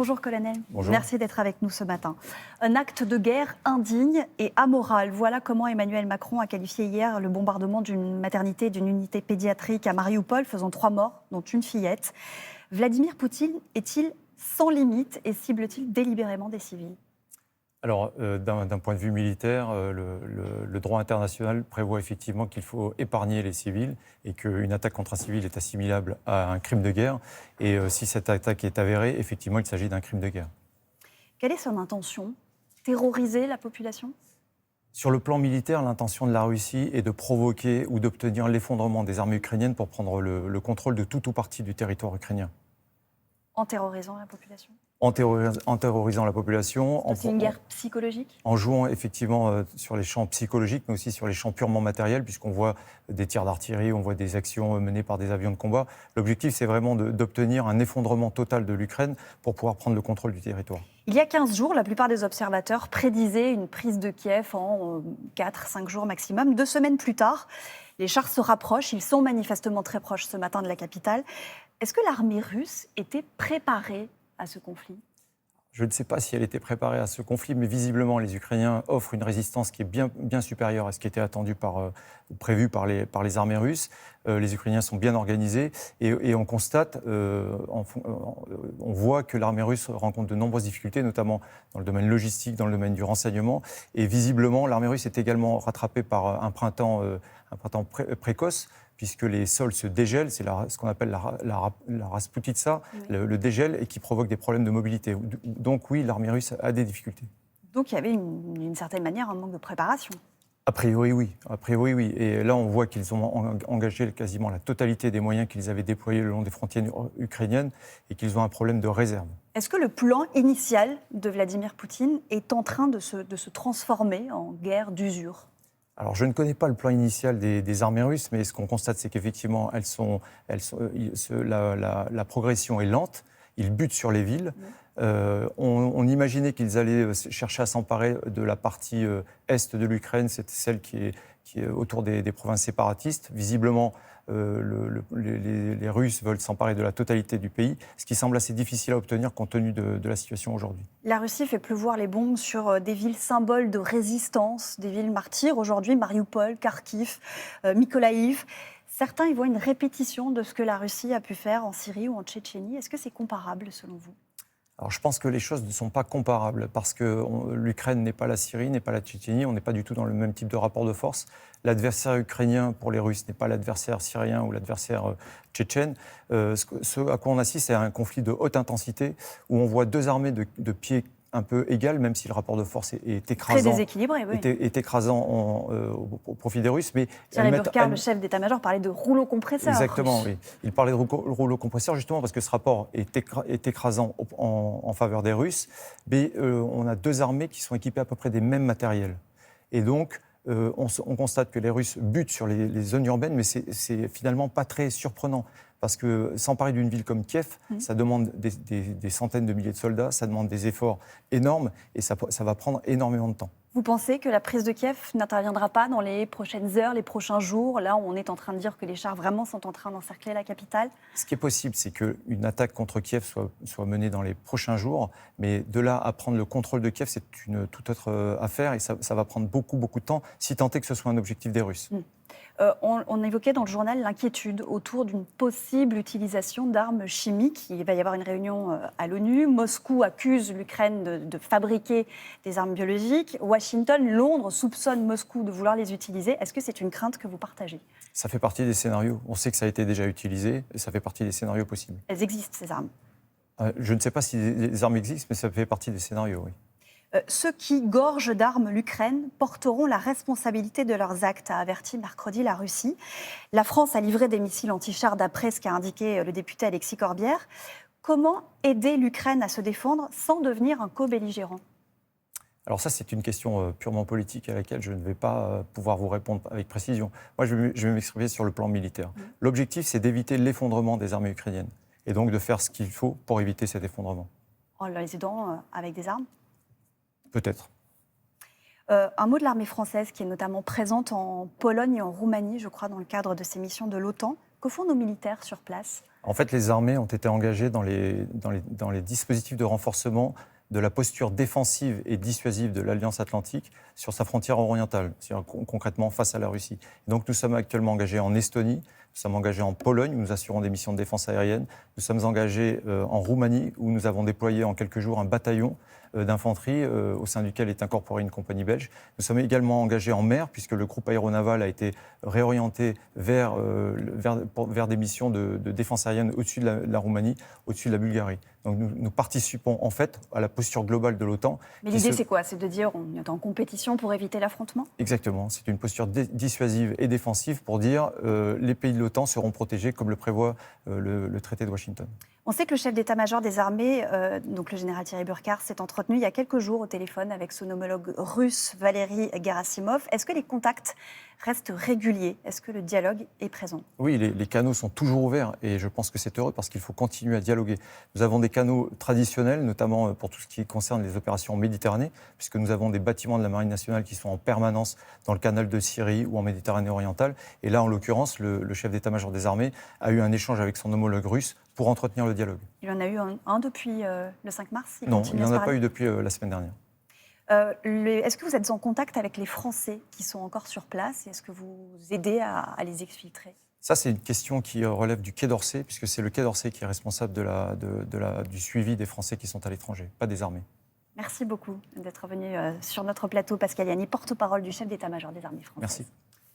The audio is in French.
Bonjour colonel, Bonjour. merci d'être avec nous ce matin. Un acte de guerre indigne et amoral. Voilà comment Emmanuel Macron a qualifié hier le bombardement d'une maternité, d'une unité pédiatrique à Marioupol, faisant 3 morts, dont une fillette. Vladimir Poutine est-il sans limite et cible-t-il délibérément des civils ? Alors, d'un point de vue militaire, le droit international prévoit effectivement qu'il faut épargner les civils et qu'une attaque contre un civil est assimilable à un crime de guerre. Et si cette attaque est avérée, effectivement, il s'agit d'un crime de guerre. Quelle est son intention ? Terroriser la population ? Sur le plan militaire, l'intention de la Russie est de provoquer ou d'obtenir l'effondrement des armées ukrainiennes pour prendre le contrôle de tout ou partie du territoire ukrainien. En terrorisant la population ? En terrorisant la population. C'est une guerre psychologique ? En jouant effectivement sur les champs psychologiques, mais aussi sur les champs purement matériels, puisqu'on voit des tirs d'artillerie, on voit des actions menées par des avions de combat. L'objectif, c'est vraiment d'obtenir un effondrement total de l'Ukraine pour pouvoir prendre le contrôle du territoire. Il y a 15 jours, la plupart des observateurs prédisaient une prise de Kiev en 4-5 jours maximum. 2 semaines plus tard, les chars se rapprochent. Ils sont manifestement très proches ce matin de la capitale. Est-ce que l'armée russe était préparée à ce conflit ? Je ne sais pas si elle était préparée à ce conflit, mais visiblement, les Ukrainiens offrent une résistance qui est bien supérieure à ce qui était attendu prévu par les armées russes. Les Ukrainiens sont bien organisés et on constate, on voit que l'armée russe rencontre de nombreuses difficultés, notamment dans le domaine logistique, dans le domaine du renseignement. Et visiblement, l'armée russe est également rattrapée par un printemps précoce, puisque les sols se dégèlent, c'est ce qu'on appelle la rasputitsa, oui. le dégel, et qui provoque des problèmes de mobilité. Donc oui, l'armée russe a des difficultés. Donc il y avait d'une certaine manière un manque de préparation. A priori oui. Et là, on voit qu'ils ont engagé quasiment la totalité des moyens qu'ils avaient déployés le long des frontières ukrainiennes et qu'ils ont un problème de réserve. Est-ce que le plan initial de Vladimir Poutine est en train de se transformer en guerre d'usure ? Alors, je ne connais pas le plan initial des armées russes, mais ce qu'on constate, c'est qu'effectivement, la progression est lente. Ils butent sur les villes. On imaginait qu'ils allaient chercher à s'emparer de la partie est de l'Ukraine, c'est celle qui est autour des provinces séparatistes. Visiblement, les Russes veulent s'emparer de la totalité du pays, ce qui semble assez difficile à obtenir compte tenu de la situation aujourd'hui. La Russie fait pleuvoir les bombes sur des villes symboles de résistance, des villes martyrs aujourd'hui, Marioupol, Kharkiv, Mykolaïv. Certains y voient une répétition de ce que la Russie a pu faire en Syrie ou en Tchétchénie. Est-ce que c'est comparable selon vous ? Alors, je pense que les choses ne sont pas comparables parce que l'Ukraine n'est pas la Syrie, n'est pas la Tchétchénie, on n'est pas du tout dans le même type de rapport de force. L'adversaire ukrainien pour les Russes n'est pas l'adversaire syrien ou l'adversaire tchétchène. Ce à quoi on assiste, c'est un conflit de haute intensité où on voit 2 armées de pied un peu égales, même si le rapport de force est écrasant. Très déséquilibré, oui. Est écrasant au profit des Russes. Mais Thierry Burkhardt, le chef d'état-major, parlait de rouleau compresseur. Exactement, russe. oui. Il parlait de rouleau compresseur justement parce que ce rapport est écrasant en faveur des Russes. Mais on a 2 armées qui sont équipées à peu près des mêmes matériels. Et donc, on constate que les Russes butent sur les zones urbaines, mais c'est finalement pas très surprenant. Parce que s'emparer d'une ville comme Kiev, ça demande des centaines de milliers de soldats, ça demande des efforts énormes et ça va prendre énormément de temps. Vous pensez que la prise de Kiev n'interviendra pas dans les prochaines heures, les prochains jours ? Là, on est en train de dire que les chars vraiment sont en train d'encercler la capitale. Ce qui est possible, c'est qu'une attaque contre Kiev soit menée dans les prochains jours. Mais de là à prendre le contrôle de Kiev, c'est une toute autre affaire et ça va prendre beaucoup de temps, si tant est que ce soit un objectif des Russes. On évoquait dans le journal l'inquiétude autour d'une possible utilisation d'armes chimiques. Il va y avoir une réunion à l'ONU. Moscou accuse l'Ukraine de fabriquer des armes biologiques. Washington, Londres soupçonne Moscou de vouloir les utiliser. Est-ce que c'est une crainte que vous partagez ? Ça fait partie des scénarios. On sait que ça a été déjà utilisé et ça fait partie des scénarios possibles. Elles existent, ces armes ? Je ne sais pas si les armes existent, mais ça fait partie des scénarios, oui. Ceux qui gorgent d'armes l'Ukraine porteront la responsabilité de leurs actes, a averti mercredi la Russie. La France a livré des missiles anti-chars d'après ce qu'a indiqué le député Alexis Corbière. Comment aider l'Ukraine à se défendre sans devenir un co-belligérant ? Alors ça, c'est une question purement politique à laquelle je ne vais pas pouvoir vous répondre avec précision. Moi, je vais m'exprimer sur le plan militaire. L'objectif, c'est d'éviter l'effondrement des armées ukrainiennes et donc de faire ce qu'il faut pour éviter cet effondrement. En les aidant avec des armes ? Peut-être. Un mot de l'armée française qui est notamment présente en Pologne et en Roumanie, je crois, dans le cadre de ces missions de l'OTAN. Que font nos militaires sur place ? En fait, les armées ont été engagées dans les dispositifs de renforcement de la posture défensive et dissuasive de l'Alliance Atlantique sur sa frontière orientale, c'est-à-dire concrètement face à la Russie. Et donc nous sommes actuellement engagés en Estonie, nous sommes engagés en Pologne, où nous assurons des missions de défense aérienne, nous sommes engagés en Roumanie, où nous avons déployé en quelques jours un bataillon d'infanterie au sein duquel est incorporée une compagnie belge. Nous sommes également engagés en mer, puisque le groupe aéronaval a été réorienté vers des missions de défense aérienne au-dessus de la Roumanie, au-dessus de la Bulgarie. Donc nous participons en fait à la posture globale de l'OTAN. Mais l'idée, c'est quoi? C'est de dire on est en compétition pour éviter l'affrontement? Exactement. C'est une posture dissuasive et défensive pour dire les pays de l'OTAN seront protégés comme le prévoit le traité de Washington. On sait que le chef d'état-major des armées, donc le général Thierry Burkhardt, s'est entretenu il y a quelques jours au téléphone avec son homologue russe Valéry Gerasimov. Est-ce que les contacts restent réguliers? Est-ce que le dialogue est présent? Oui, les canaux sont toujours ouverts et je pense que c'est heureux parce qu'il faut continuer à dialoguer. Nous avons des canaux traditionnels, notamment pour tout ce qui concerne les opérations en Méditerranée, puisque nous avons des bâtiments de la Marine nationale qui sont en permanence dans le canal de Syrie ou en Méditerranée orientale. Et là, en l'occurrence, le chef d'état-major des armées a eu un échange avec son homologue russe pour entretenir le dialogue. Il en a eu un depuis le 5 mars? Non, il n'y en a pas eu depuis la semaine dernière. Est-ce que vous êtes en contact avec les Français qui sont encore sur place? Est-ce que vous aidez à les exfiltrer? Ça, c'est une question qui relève du Quai d'Orsay, puisque c'est le Quai d'Orsay qui est responsable du suivi des Français qui sont à l'étranger, pas des armées. Merci beaucoup d'être venu sur notre plateau, Pascal Yanni, porte-parole du chef d'état-major des armées françaises. Merci.